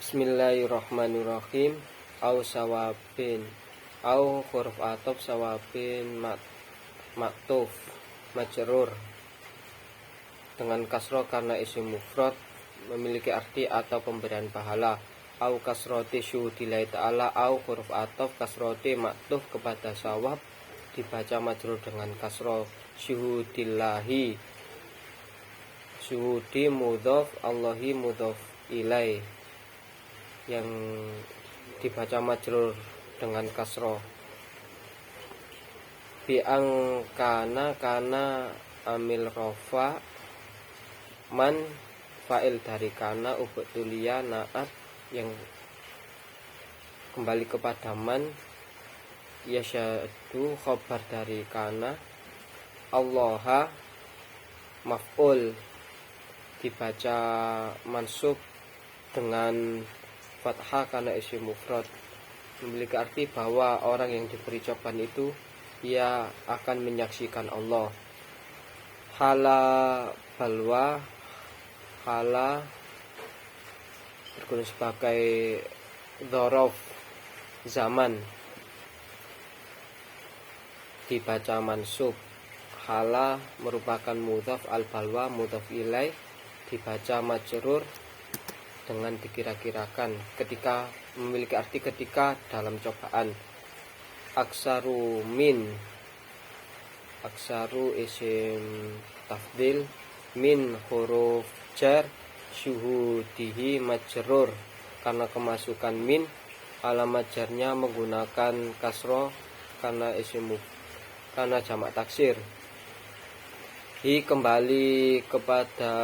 Bismillahirrahmanirrahim. Au sawabin. Au huruf atop sawabin maktuf majrur dengan kasroh karena isim mufrad memiliki arti atau pemberian pahala. Au kasroti syuhudilai ta'ala. Au huruf atop kasroti maktuf kepada sawab dibaca majrur dengan kasroh syuhudillahi. Syuhudi mudhof, Allahi mudhof ilai yang dibaca majrur dengan kasroh. Biangkana kana amil rofa man fa'il dari kana ubetulia naat yang kembali kepada man yasyadu khobar dari kana Allaha maf'ul dibaca mansub dengan fathah karena isim mufrad memiliki arti bahwa orang yang diberi cobaan itu ia akan menyaksikan Allah. Hala balwa, hala berguna sebagai dzaraf zaman dibaca mansub. Hala merupakan mudhaf, al balwa mudhaf ilai dibaca majrur dengan dikira-kirakan ketika memiliki arti ketika dalam cobaan. Aksaru min, aksaru isim tafdil, min huruf jar syuhudihi majrur karena kemasukan min alamat jarnya menggunakan kasroh karena isim karena jamak taksir. Hi kembali kepada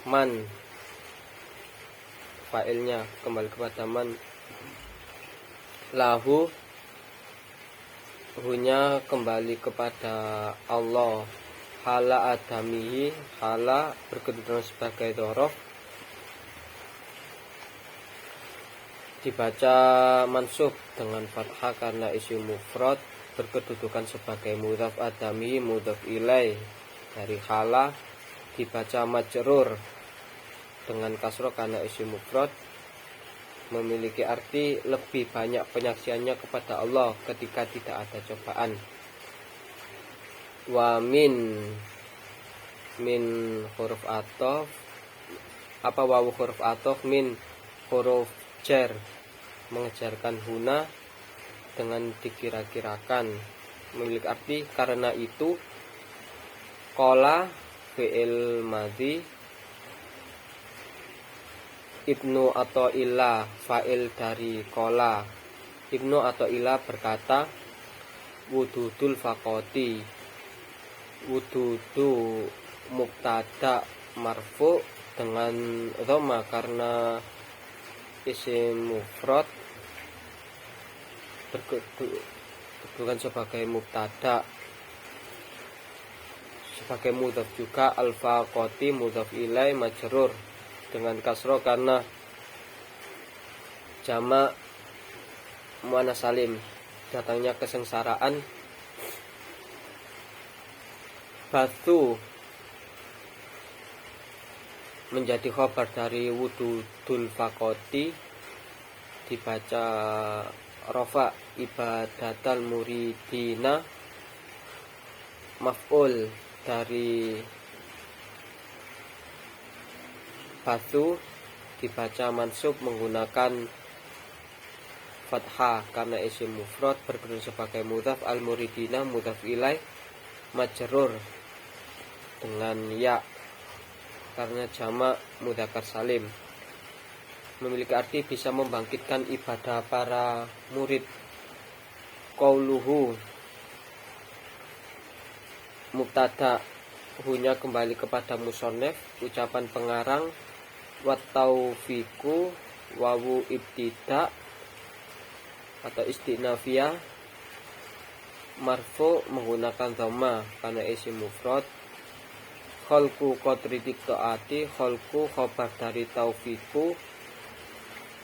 man, fa'ilnya kembali kepada man. Lahu, hunya kembali kepada Allah. Hala adamihi, hala berkedudukan sebagai dzaraf dibaca mansub dengan fathah karena isim mufrad berkedudukan sebagai mudhaf adami mudhaf ilai dari hala dibaca majrur dengan kasroh karena isim mufrad memiliki arti lebih banyak penyaksiannya kepada Allah ketika tidak ada cobaan. Wa min huruf atof, apa wawu huruf atof, min huruf jar mengejarkan huna dengan dikira-kirakan memiliki arti karena itu. Qala fi'il madhi, Ibnu Athaillah fa'il dari qala. Ibnu Athaillah berkata wududul faqoti, wududu mubtada marfu dengan dhamma karena isim mufrad berkedudukan sebagai mubtada, sebagai mudhaf juga. Al-faqoti mudhaf ilai majrur dengan kasroh karena jamak muannas salim datangnya kesengsaraan. Batu menjadi khabar dari wududul faqoti dibaca rafa. Ibadatal muridina maf'ul dari batu dibaca mansub menggunakan fathah karena isim mufrad berkedudukan sebagai mudhaf. Al muridina mudhaf ilai majrur dengan ya karena jamak mudzakkar salim memiliki arti bisa membangkitkan ibadah para murid. Qauluhu mubtada, hunya kembali kepada musannaf ucapan pengarang. Wat taufiqu wawu ibtida atau istinafiyah marfu menggunakan dhamma karena isim mufrad. Khalqu qadri taati, khalqu khabar dari taufiqu,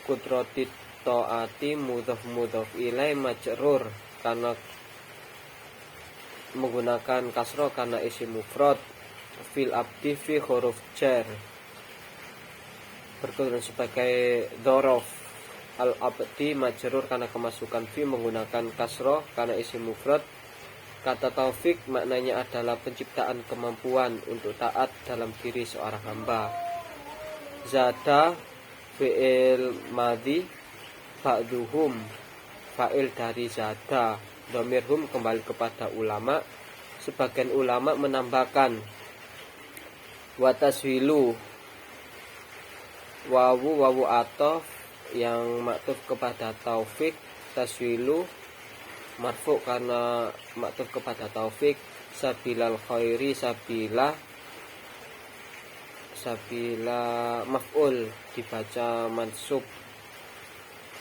qudrati taati mudhaf ilai majrur karena menggunakan kasroh karena isim mufrad. Fil abdi fi huruf jar berkedudukan sebagai dzaraf. Al-abdi majrur karena kemasukan fi menggunakan kasroh karena isim mufrad. Kata taufik maknanya adalah penciptaan kemampuan untuk taat dalam diri seorang hamba. Zada fi'il madhi, ba'duhum fa'il dari zada, domirhum kembali kepada ulama. Sebagian ulama menambahkan wataswilu, wawu atof yang maktuf kepada taufik, taswilu marfu karena maktuf kepada taufik. Sabilal khairi, sabila maf'ul dibaca mansub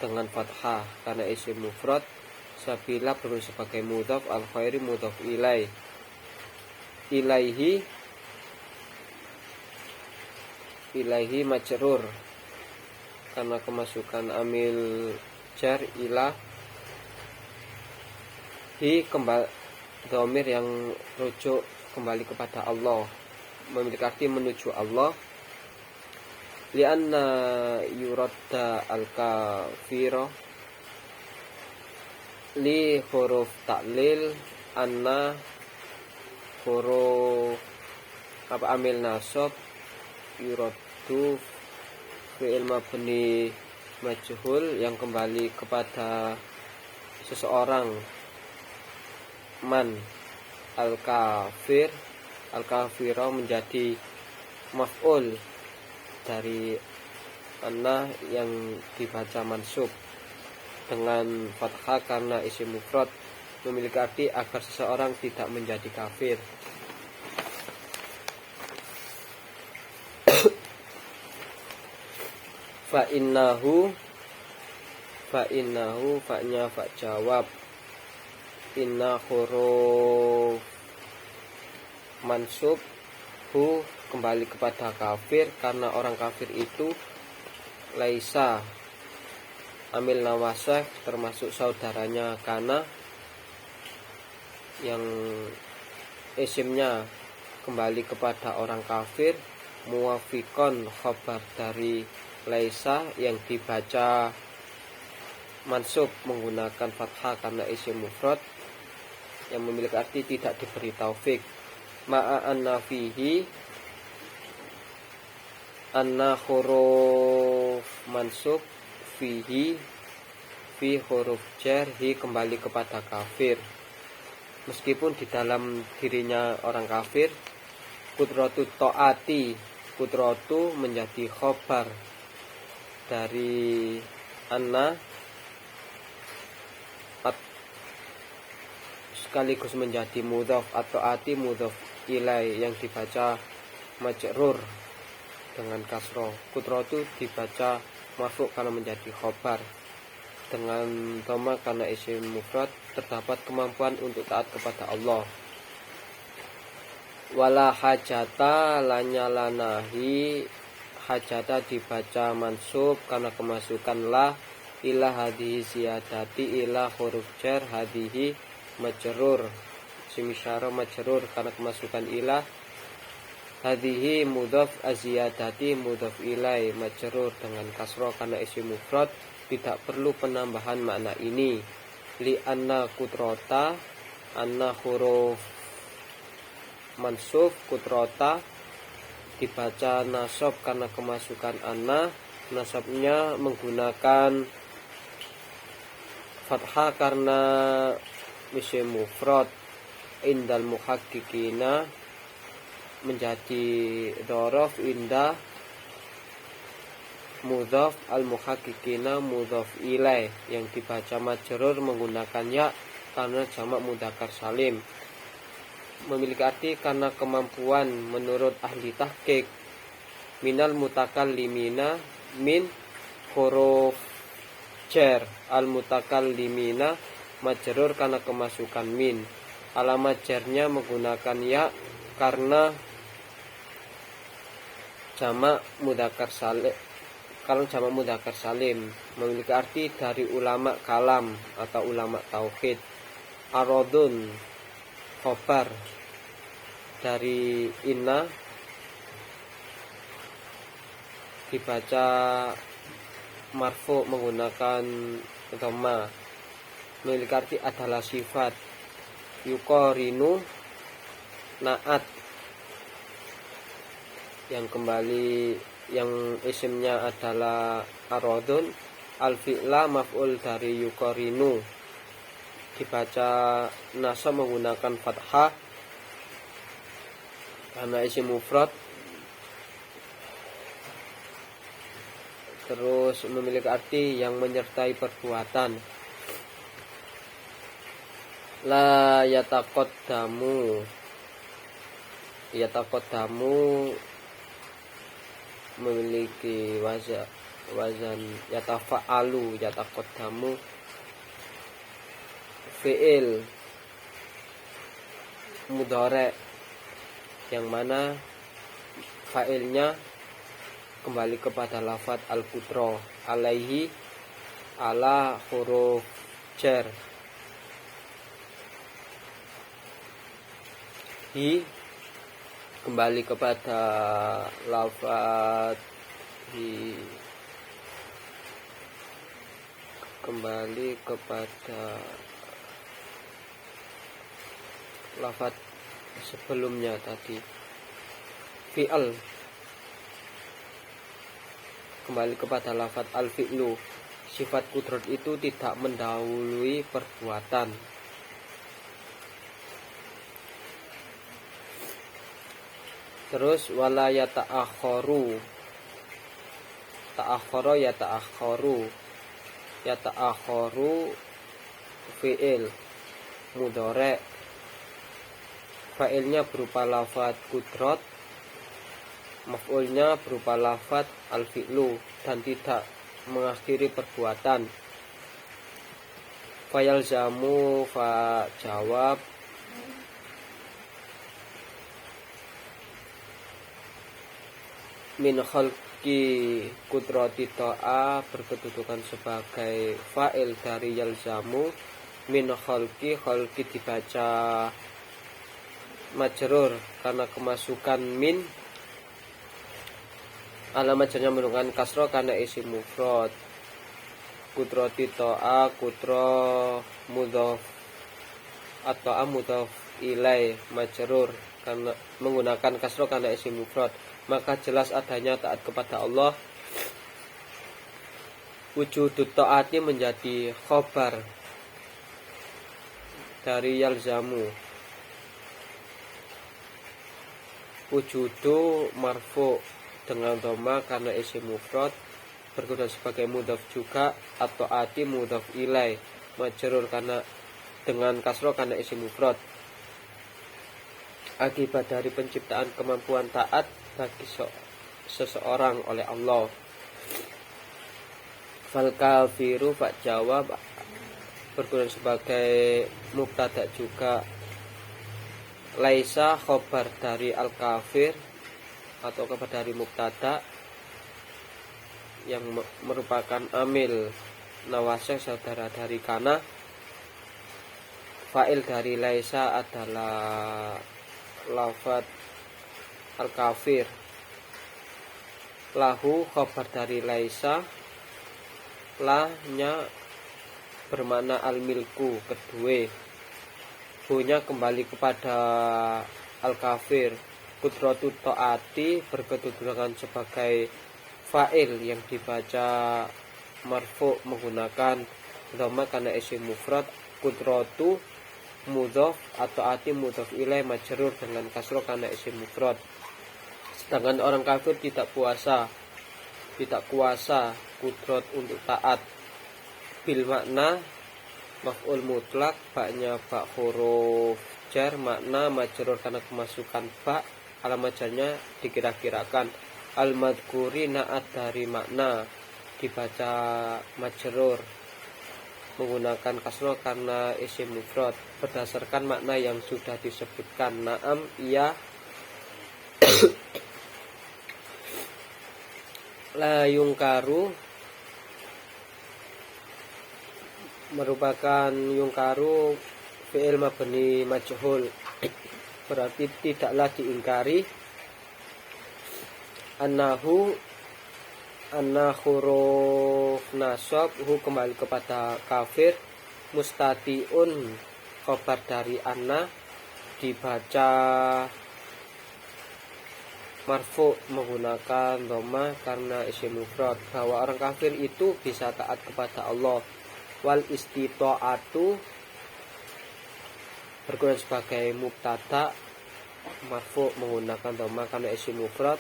dengan fathah karena isim mufrad. Sabila berfungsi sebagai mudhaf, al khairi mudhaf ilaihi majrur karena kemasukan amil jar ilah. Hi kembali dhamir yang rujuk kembali kepada Allah, memiliki arti menuju Allah. Lianna yuradda al-kafira li huruf ta'lil, anna huruf amil nasab, yuraddu fi'il mabni majhul yang kembali kepada seseorang. Man al-kafira menjadi maf'ul dari anna yang dibaca mansub dengan fathah karena isim mufrad, memiliki arti agar seseorang tidak menjadi kafir. Fa'innahu fa'nya fa jawab, inna huruf mansub, hu kembali kepada kafir karena orang kafir itu laisa amil nawasah termasuk saudaranya kana yang isimnya kembali kepada orang kafir. Muwafiqon khabar dari laisa yang dibaca mansub menggunakan fathah karena isim mufrad yang memiliki arti tidak diberi taufik. Ma'a anna fihi, anna huruf mansub, fihi fi huruf jar, hi kembali kepada kafir meskipun di dalam dirinya orang kafir. Kudratu ta'ati, kudratu menjadi khobar dari anna sekaligus menjadi mudhaf atau ati mudhaf ilai yang dibaca majrur dengan kasroh. Kudratu dibaca marfu karena menjadi khobar dengan dhamma karena isim mufrad. Terdapat kemampuan untuk taat kepada Allah. Wala hajata lanyalanahi, hajata dibaca mansub karena kemasukan la, ila hadihi ziyadati, ila huruf jar, hadihi majrur, simisyara majrur karena kemasukan ila. Hadihi mudhaf, aziyadati mudhaf ilai majrur dengan kasroh karena isim mufrad. Tidak perlu penambahan makna ini. Li anna kutrota, anna huruf mansub, kutrota dibaca nasab karena kemasukan anna. Nasabnya menggunakan fathah karena isim mufrad. Indal muhakkikina menjadi dzaraf indah mudhaf, al muhakkikina mudhaf ilai yang dibaca majrur menggunakan ya karena jamak mudzakkar salim. Memiliki arti karena kemampuan menurut ahli tahqiq. Minal mutakallimina, min huruf jar, al mutakallimina majrur karena kemasukan min. Alamat jarnya menggunakan ya karena jamak mudzakkar salim. Kalau jamak mudzakkar salim memiliki arti dari ulama kalam atau ulama tauhid. Arodun khobar dari inna dibaca marfu menggunakan dhamma, memiliki arti adalah sifat. Yuqarinu naat, yang kembali yang isimnya adalah arodun. Al-fi'la maf'ul dari yuqarinu, dibaca nasab menggunakan fathah karena isim mufrad. Terus memiliki arti yang menyertai perbuatan. La yataqaddamu, memiliki wazan yatafa'alu. Yataqaddamu fi'il mudhari, yang mana fa'ilnya kembali kepada lafadz al-qudrah. Alaihi, ala huruf jar. Hi kembali kepada lafadz hi, kembali kepada lafadz sebelumnya tadi. Fi'al kembali kepada lafadz al-fi'lu. Sifat kudrat itu tidak mendahului perbuatan. Terus wala yata'akharu, ta'akhara yata'akharu fi'il mudhari, fa'ilnya berupa lafadz kudrat, maf'ulnya berupa lafadz al-fi'lu dan tidak mengakhiri perbuatan. Fayalzamu, fa jawab, min khalqi kudrati ta'a berkedudukan sebagai fa'il dari yalzamu. Min khalqi dibaca majrur karena kemasukan min. Alamat jarnya menunjukkan kasroh karena isim mufrad. Kudrati ta'a, kudroh mudhof atau mudhof ilai majrur karena menggunakan kasroh karena isim mufrad. Maka jelas adanya taat kepada Allah. Wujudut taati menjadi khobar dari yalzamu. Wujudu marfu dengan dhamma karena isim mufrad, berguna sebagai mudhaf juga. Atau ati mudhaf ilai majrur karena dengan kasroh karena isim mufrad. Akibat dari penciptaan kemampuan taat bagi seseorang oleh Allah. Fal kafiru fa jawab berguna sebagai mubtada juga. Laisa khobar dari al kafir atau kabar dari mubtada yang merupakan amil nawasih saudara dari kana. Fa'il dari laisa adalah lafadz al-kafir. Lahu khabar dari laisa, lahnya bermakna al-milku, kedua. Hunya kembali kepada al-kafir. Kudratu ta'ati berkedudukan sebagai fa'il yang dibaca marfu menggunakan dhamma karena isim mufrad. Kudratu mudhof atau ati mudhof ilai majrur dengan kasroh karena isim mufrad. Sedangkan orang kafir tidak kuasa kudrat untuk taat. Bil makna maf'ul mutlak, baknya bak huruf jar, makna majrur karena kemasukan bak, alamat jarnya dikira-kirakan. Al-madhkuri naat dari makna, dibaca majrur menggunakan kasroh karena isim mufrad berdasarkan makna yang sudah disebutkan. Naam, iya. La yungkaru merupakan yungkaru fi'il mabni majhul, berarti tidaklah diingkari. Annahu anna huruf nasab hu kembali kepada kafir, mustatiun khobar dari anna dibaca marfu menggunakan dhamma karena isim mufrad, bahwa orang kafir itu bisa taat kepada Allah. Wal istita'atu berguna sebagai mubtada marfu menggunakan dhamma karena isim mufrad.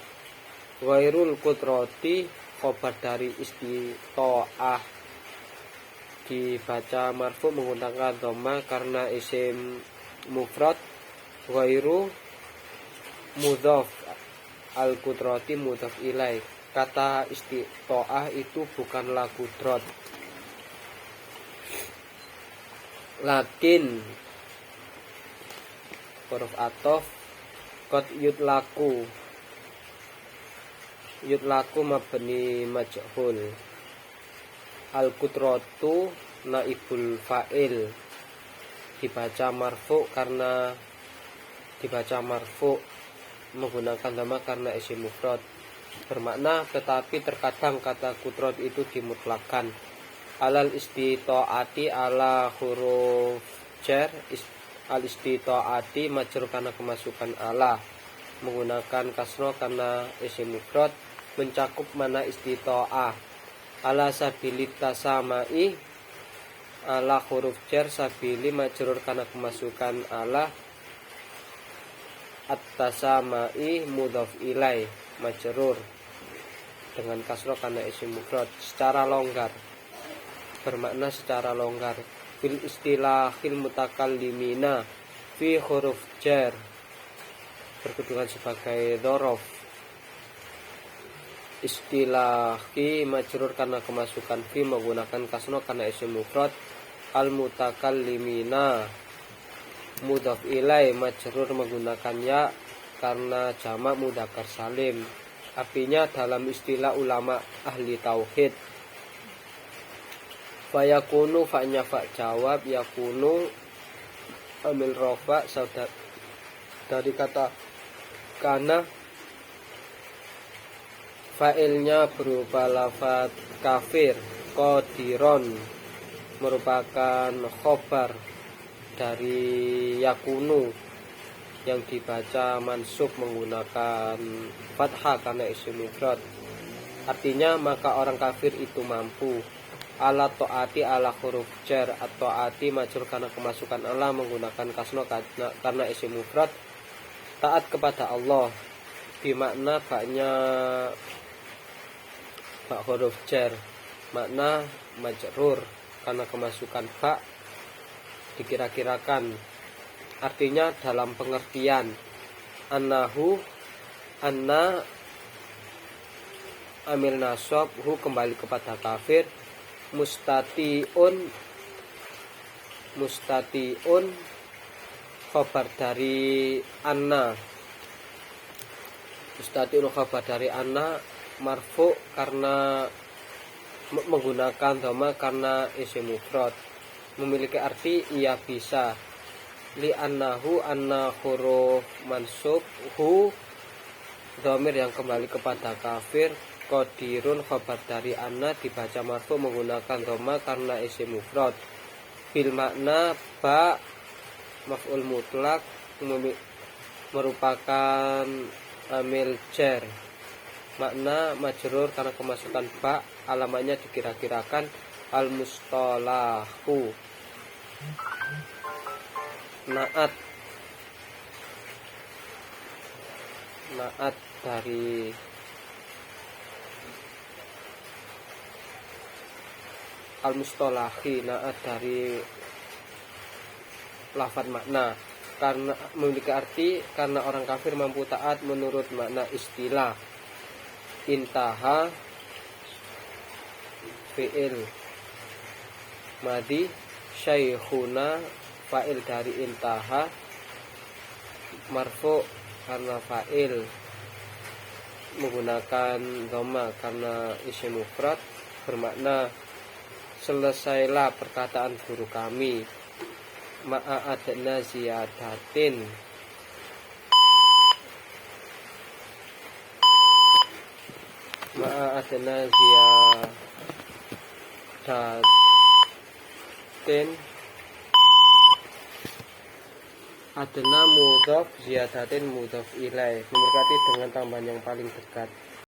Ghairul qudrati khobar dari istita'ah dibaca marfu menggunakan dhamma karena isim mufrad. Ghairu mudhaf al qudrati mudhaf ilai, kata istita'ah itu bukanlah qudrat. Lakin huruf atof qad yutlaku mabni majhul, al qudratu naibul fa'il dibaca marfu menggunakan dhamma karena isim mufrad, bermakna tetapi terkadang kata qudrat itu dimutlakan. Alal istita'ati ala huruf jar, al istita'ati majrur karena kemasukan ala menggunakan kasroh karena isim mufrad, mencakup mana istita'ah. Ala sabili tasamai ala huruf jar sabili majrur karena kemasukan ala, at-tasamai mudhaf ilai majrur dengan kasroh karena isim mufrad secara longgar, bermakna secara longgar. Fil istilahil mutakallimina fi huruf jar berkedudukan sebagai dhorof. Istilahi majrur karena kemasukan fi menggunakan kasroh karena isim mufrad. Al mutakallimina mudhaf ilai majrur menggunakan ya karena jamak mudzakkar salim. Artinya dalam istilah ulama ahli tauhid, fayakunu fa'nya fa' jawab, yakunu amil rofa saudara dari kata kana, fa'ilnya berupa lafaz kafir. Qadiron merupakan khobar dari yakunu yang dibaca mansub menggunakan fathah karena isim mufrad. Artinya maka orang kafir itu mampu. Ala to'ati ala huruf jar atau ati majrur karena kemasukan Allah menggunakan kasno karena isim mufrad, taat kepada Allah bimakna baknya bak huruf jar, makna majrur karena kemasukan bak dikira-kirakan. Artinya dalam pengertian annahu anna amil nasab hu kembali kepada kafir, mustatiun khabar dari anna, mustatiun khabar dari anna marfu karena menggunakan dhamma karena isim mufrad, memiliki arti ia bisa. Li annahu anna huruf mansub hu dhamir yang kembali kepada kafir. Qadirun khabar dari anna dibaca marfu menggunakan dhamma karena isim mufrad. Bil makna ba maf'ul mutlak merupakan amil jar, makna majrur karena kemasukan ba, alamatnya dikira-kirakan. Al mustalahu naat dari al-mustalahi, naat dari lafaz makna karena memiliki arti karena orang kafir mampu taat menurut makna istilah. Intaha fi'il madi, syaikhuna fa'il dari intaha marfu karena fa'il menggunakan dhamma karena isim mufrad, bermakna selesailah perkataan guru kami. Ma'a adna ziyadatin ma'a adna ziyadatin adna mudhof ziyadatin mudhof ilaih, memberkati dengan tambahan yang paling dekat.